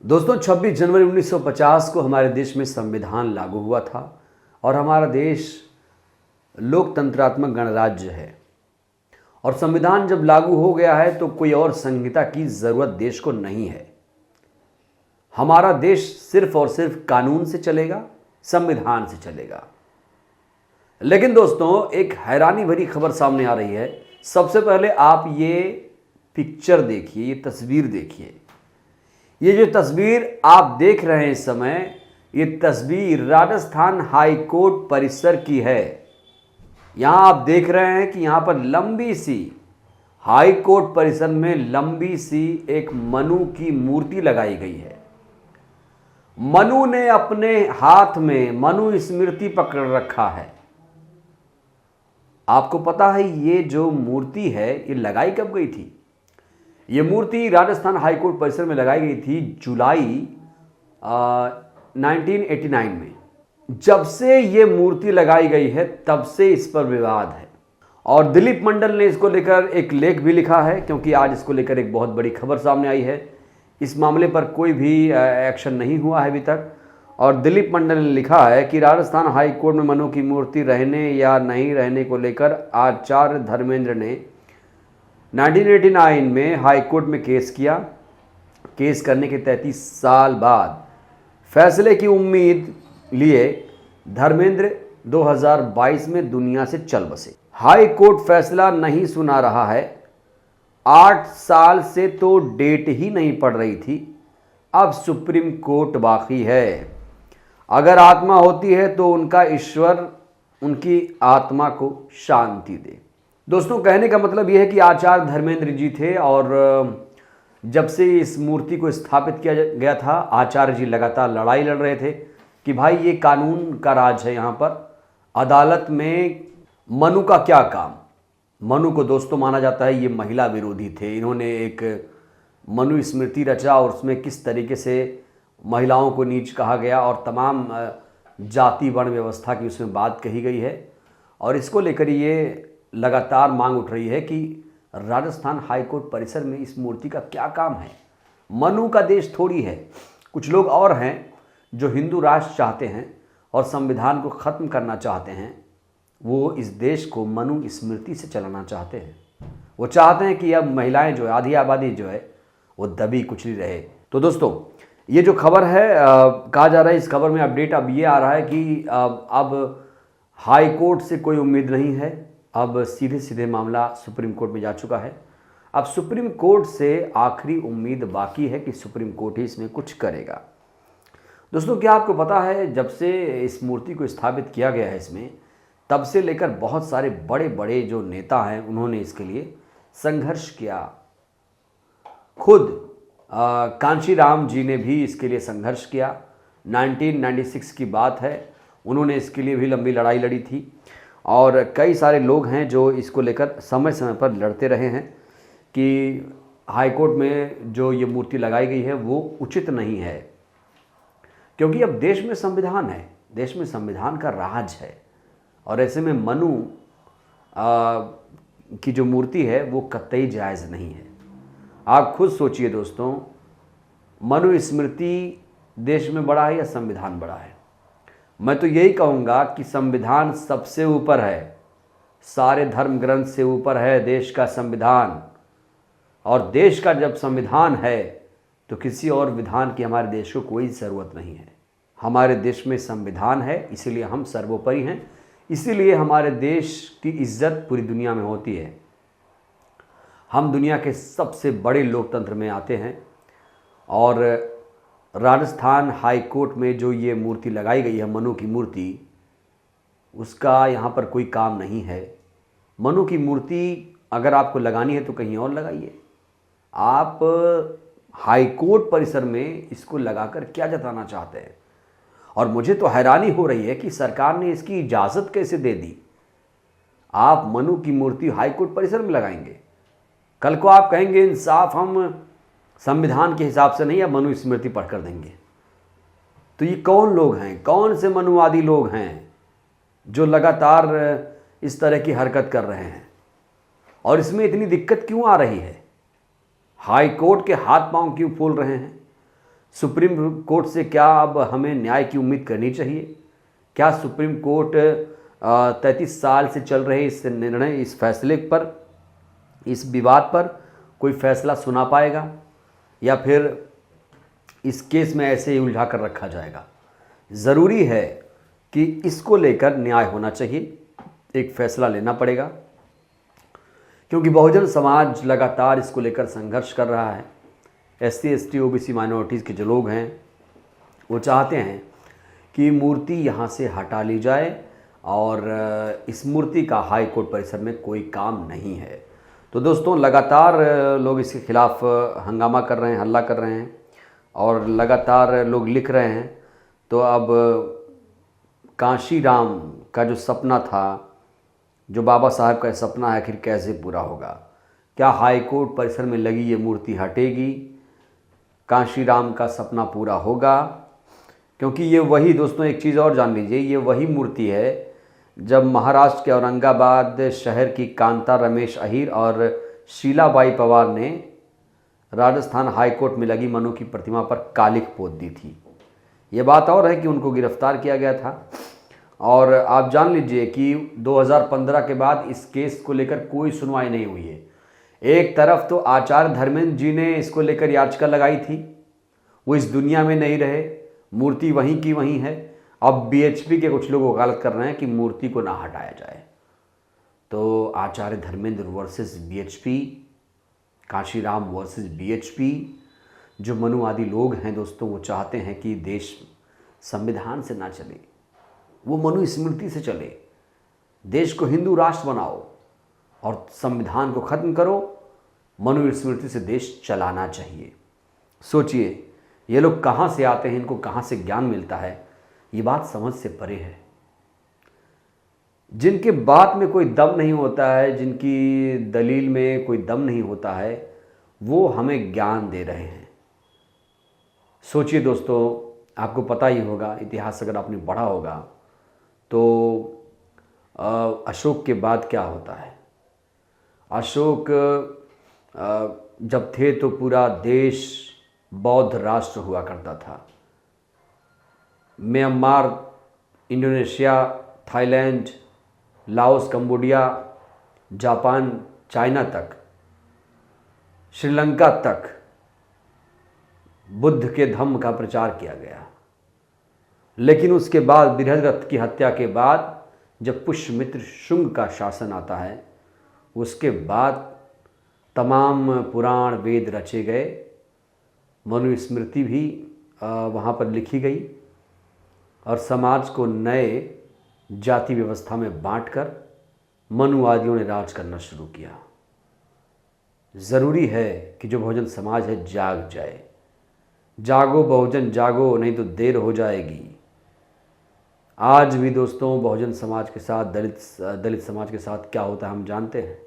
दोस्तों 26 जनवरी 1950 को हमारे देश में संविधान लागू हुआ था और हमारा देश लोकतंत्रात्मक गणराज्य है। और संविधान जब लागू हो गया है तो कोई और संहिता की ज़रूरत देश को नहीं है। हमारा देश सिर्फ और सिर्फ कानून से चलेगा, संविधान से चलेगा। लेकिन दोस्तों एक हैरानी भरी खबर सामने आ रही है। सबसे पहले आप ये पिक्चर देखिए, ये तस्वीर देखिए। ये जो तस्वीर आप देख रहे हैं इस समय, ये तस्वीर राजस्थान हाई कोर्ट परिसर की है। यहां आप देख रहे हैं कि यहां पर लंबी सी हाई कोर्ट परिसर में लंबी सी एक मनु की मूर्ति लगाई गई है। मनु ने अपने हाथ में मनु स्मृति पकड़ रखा है। आपको पता है ये जो मूर्ति है ये लगाई कब गई थी? ये मूर्ति राजस्थान हाईकोर्ट परिसर में लगाई गई थी जुलाई 1989 में। जब से ये मूर्ति लगाई गई है तब से इस पर विवाद है और दिलीप मंडल ने इसको लेकर एक लेख भी लिखा है, क्योंकि आज इसको लेकर एक बहुत बड़ी खबर सामने आई है। इस मामले पर कोई भी एक्शन नहीं हुआ है अभी तक। और दिलीप मंडल ने लिखा है कि राजस्थान हाई कोर्ट में मनु की मूर्ति रहने या नहीं रहने को लेकर आचार्य धर्मेंद्र ने 1989 में हाई कोर्ट में केस किया। केस करने के 33 साल बाद फैसले की उम्मीद लिए धर्मेंद्र 2022 में दुनिया से चल बसे। हाई कोर्ट फैसला नहीं सुना रहा है। 8 साल से तो डेट ही नहीं पड़ रही थी, अब सुप्रीम कोर्ट बाकी है। अगर आत्मा होती है तो उनका ईश्वर उनकी आत्मा को शांति दे। दोस्तों कहने का मतलब यह है कि आचार्य धर्मेंद्र जी थे और जब से इस मूर्ति को स्थापित किया गया था आचार्य जी लगातार लड़ाई लड़ रहे थे कि भाई ये कानून का राज है। यहाँ पर अदालत में मनु का क्या काम। मनु को दोस्तों माना जाता है ये महिला विरोधी थे। इन्होंने एक मनु स्मृति रचा और उसमें किस तरीके से महिलाओं को नीच कहा गया और तमाम जाति वर्ण व्यवस्था की उसमें बात कही गई है। और इसको लेकर ये लगातार मांग उठ रही है कि राजस्थान हाईकोर्ट परिसर में इस मूर्ति का क्या काम है। मनु का देश थोड़ी है। कुछ लोग और हैं जो हिंदू राष्ट्र चाहते हैं और संविधान को ख़त्म करना चाहते हैं। वो इस देश को मनु स्मृति से चलाना चाहते हैं। वो चाहते हैं कि अब महिलाएं जो है, आधी आबादी जो है, वो दबी कुचली रहे। तो दोस्तों ये जो खबर है कहा जा रहा है, इस खबर में अपडेट अब ये आ रहा है कि अब हाई कोर्ट से कोई उम्मीद नहीं है। अब सीधे सीधे मामला सुप्रीम कोर्ट में जा चुका है। अब सुप्रीम कोर्ट से आखिरी उम्मीद बाकी है कि सुप्रीम कोर्ट ही इसमें कुछ करेगा। दोस्तों क्या आपको पता है जब से इस मूर्ति को स्थापित किया गया है इसमें, तब से लेकर बहुत सारे बड़े बड़े जो नेता हैं उन्होंने इसके लिए संघर्ष किया। खुद कांशीराम जी ने भी इसके लिए संघर्ष किया। 1996 की बात है, उन्होंने इसके लिए भी लंबी लड़ाई लड़ी थी। और कई सारे लोग हैं जो इसको लेकर समय समय पर लड़ते रहे हैं कि हाई कोर्ट में जो ये मूर्ति लगाई गई है वो उचित नहीं है, क्योंकि अब देश में संविधान है, देश में संविधान का राज है। और ऐसे में मनु की जो मूर्ति है वो कतई जायज़ नहीं है। आप खुद सोचिए दोस्तों, मनु स्मृति देश में बड़ा है या संविधान बड़ा है? मैं तो यही कहूँगा कि संविधान सबसे ऊपर है, सारे धर्म ग्रंथ से ऊपर है देश का संविधान। और देश का जब संविधान है तो किसी और विधान की हमारे देश को कोई ज़रूरत नहीं है। हमारे देश में संविधान है, इसीलिए हम सर्वोपरि हैं, इसीलिए हमारे देश की इज्जत पूरी दुनिया में होती है। हम दुनिया के सबसे बड़े लोकतंत्र में आते हैं और राजस्थान हाई कोर्ट में जो ये मूर्ति लगाई गई है मनु की मूर्ति, उसका यहाँ पर कोई काम नहीं है। मनु की मूर्ति अगर आपको लगानी है तो कहीं और लगाइए। आप हाई कोर्ट परिसर में इसको लगाकर क्या जताना चाहते हैं? और मुझे तो हैरानी हो रही है कि सरकार ने इसकी इजाज़त कैसे दे दी। आप मनु की मूर्ति हाई कोर्ट परिसर में लगाएंगे, कल को आप कहेंगे इंसाफ हम संविधान के हिसाब से नहीं, अब मनु स्मृति पढ़कर देंगे। तो ये कौन लोग हैं, कौन से मनुवादी लोग हैं जो लगातार इस तरह की हरकत कर रहे हैं? और इसमें इतनी दिक्कत क्यों आ रही है? हाई कोर्ट के हाथ पांव क्यों फूल रहे हैं? सुप्रीम कोर्ट से क्या अब हमें न्याय की उम्मीद करनी चाहिए? क्या सुप्रीम कोर्ट 33 साल से चल रहे इस निर्णय, इस फैसले पर, इस विवाद पर कोई फैसला सुना पाएगा, या फिर इस केस में ऐसे ही उलझा कर रखा जाएगा? ज़रूरी है कि इसको लेकर न्याय होना चाहिए, एक फैसला लेना पड़ेगा, क्योंकि बहुजन समाज लगातार इसको लेकर संघर्ष कर रहा है। SC ST OBC माइनॉरिटीज़ के जो लोग हैं वो चाहते हैं कि मूर्ति यहाँ से हटा ली जाए और इस मूर्ति का हाई कोर्ट परिसर में कोई काम नहीं है। तो दोस्तों, लगातार लोग इसके खिलाफ हंगामा कर रहे हैं, हल्ला कर रहे हैं और लगातार लोग लिख रहे हैं। तो अब कांशी राम का जो सपना था, जो बाबा साहब का सपना है, आखिर कैसे पूरा होगा? क्या हाई कोर्ट परिसर में लगी ये मूर्ति हटेगी? कांशी राम का सपना पूरा होगा? क्योंकि ये वही, दोस्तों एक चीज़ और जान लीजिए, ये वही मूर्ति है जब महाराष्ट्र के औरंगाबाद शहर की कांता रमेश अहीर और शीलाबाई पवार ने राजस्थान हाई कोर्ट में लगी मनु की प्रतिमा पर कालिख पोत दी थी। ये बात और है कि उनको गिरफ्तार किया गया था। और आप जान लीजिए कि 2015 के बाद इस केस को लेकर कोई सुनवाई नहीं हुई है। एक तरफ तो आचार्य धर्मेंद्र जी ने इसको लेकर याचिका लगाई थी, वो इस दुनिया में नहीं रहे, मूर्ति वहीं की वहीं है। अब BHP के कुछ लोग वकालत कर रहे हैं कि मूर्ति को ना हटाया जाए। तो Acharya Dharmendra versus BHP, Kanshiram versus BHP, जो मनुवादी लोग हैं दोस्तों, वो चाहते हैं कि देश संविधान से ना चले, वो मनु स्मृति से चले। देश को हिंदू राष्ट्र बनाओ और संविधान को ख़त्म करो, मनु स्मृति से देश चलाना चाहिए। सोचिए, ये लोग कहाँ से आते हैं, इनको कहाँ से ज्ञान मिलता है? ये बात समझ से परे है। जिनके बात में कोई दम नहीं होता है, जिनकी दलील में कोई दम नहीं होता है, वो हमें ज्ञान दे रहे हैं। सोचिए दोस्तों, आपको पता ही होगा, इतिहास अगर आपने पढ़ा होगा तो अशोक के बाद क्या होता है? अशोक जब थे तो पूरा देश बौद्ध राष्ट्र हुआ करता था। Myanmar, Indonesia, Thailand, Laos, Cambodia, Japan, China तक, श्रीलंका तक बुद्ध के धम्म का प्रचार किया गया। लेकिन उसके बाद बृहद्रथ की हत्या के बाद जब पुष्यमित्र शुंग का शासन आता है, उसके बाद तमाम पुराण वेद रचे गए, मनुस्मृति भी वहाँ पर लिखी गई और समाज को नए जाति व्यवस्था में बांटकर मनुवादियों ने राज करना शुरू किया। ज़रूरी है कि जो बहुजन समाज है जाग जाए। जागो बहुजन जागो, नहीं तो देर हो जाएगी। आज भी दोस्तों बहुजन समाज के साथ, दलित समाज के साथ क्या होता है हम जानते हैं।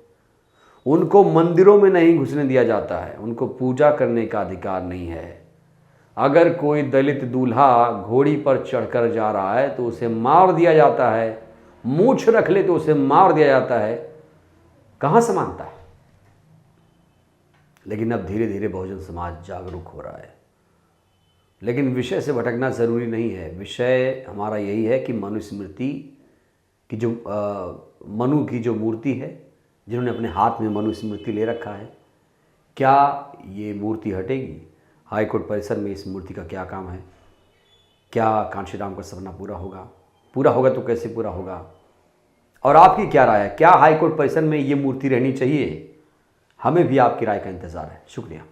उनको मंदिरों में नहीं घुसने दिया जाता है, उनको पूजा करने का अधिकार नहीं है। अगर कोई दलित दूल्हा घोड़ी पर चढ़कर जा रहा है तो उसे मार दिया जाता है, मूंछ रख ले तो उसे मार दिया जाता है। कहाँ समानता है? लेकिन अब धीरे धीरे बहुजन समाज जागरूक हो रहा है। लेकिन विषय से भटकना ज़रूरी नहीं है। विषय हमारा यही है कि मनुस्मृति की जो मनु की जो मूर्ति है, जिन्होंने अपने हाथ में मनुस्मृति ले रखा है, क्या ये मूर्ति हटेगी? हाईकोर्ट परिसर में इस मूर्ति का क्या काम है? क्या कांशीराम का सपना पूरा होगा? पूरा होगा तो कैसे पूरा होगा? और आपकी क्या राय है? क्या हाईकोर्ट परिसर में ये मूर्ति रहनी चाहिए? हमें भी आपकी राय का इंतज़ार है। शुक्रिया।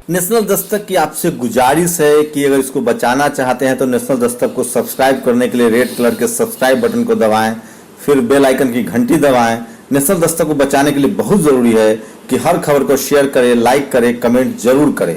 नेशनल दस्तक की आपसे गुजारिश है कि अगर इसको बचाना चाहते हैं तो नेशनल दस्तक को सब्सक्राइब करने के लिए रेड कलर के सब्सक्राइब बटन को दबाएं, फिर बेल आइकन की घंटी दबाएं। नेशनल दस्तक को बचाने के लिए बहुत ज़रूरी है कि हर खबर को शेयर करें, लाइक करें, कमेंट जरूर करें।